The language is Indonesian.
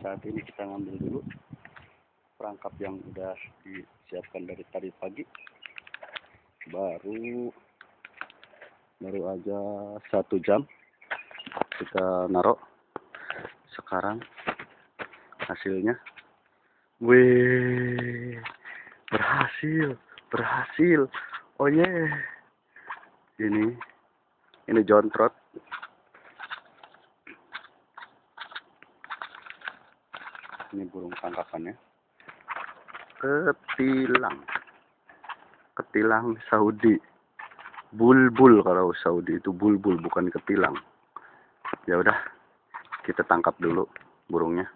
saat ini kita ngambil dulu perangkap yang udah disiapkan dari tadi pagi. Baru aja 1 jam kita naruh. Sekarang hasilnya, wih, berhasil. Oh yeah. Ini jontrot. Ini burung tangkapannya. Ketilang Saudi. Bulbul, kalau Saudi itu bulbul, bukan ketilang. Ya udah, kita tangkap dulu burungnya.